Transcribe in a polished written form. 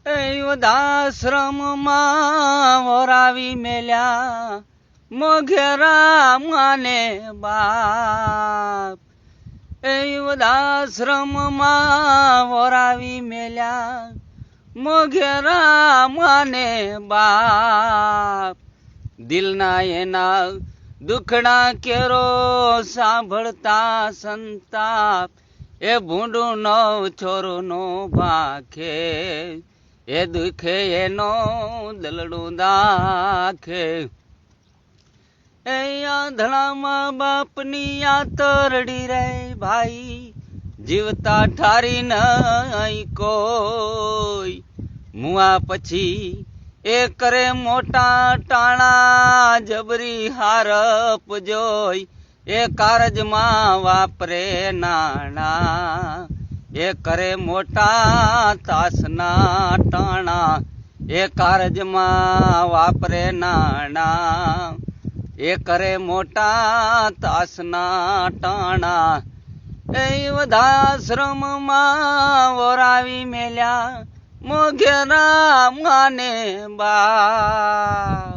વૃદ્ધાશ્રમમાં વરાવી મેલ્યા મોઘેરા માને બાપ. વૃદ્ધાશ્રમમાં વરાવી મેલ્યા મોઘેરા માને બાપ. દિલના એના દુખડા કેરો સાંભળતા સંતાપ, એ ભૂંડું નવ છોરનો ભાખે, એ દુખે એનો દલડું દાખે. એ આંધળામાં બાપની આતરડી રે ભાઈ, જીવતા ઠારી નહીં કોઈ. મુઆ પછી એ કરે મોટા ટાણા, જબરી હારપ જોઈ એ કારજમાં વાપરે નાણા. એ કરે મોટા તાસના ટાણા, એ કારજમાં વાપરે નાણા. એ કરે મોટા તાસના ટાણા. એ વૃદ્ધાશ્રમમાં વરાવી મેલ્યા મોઘેરા માને બા.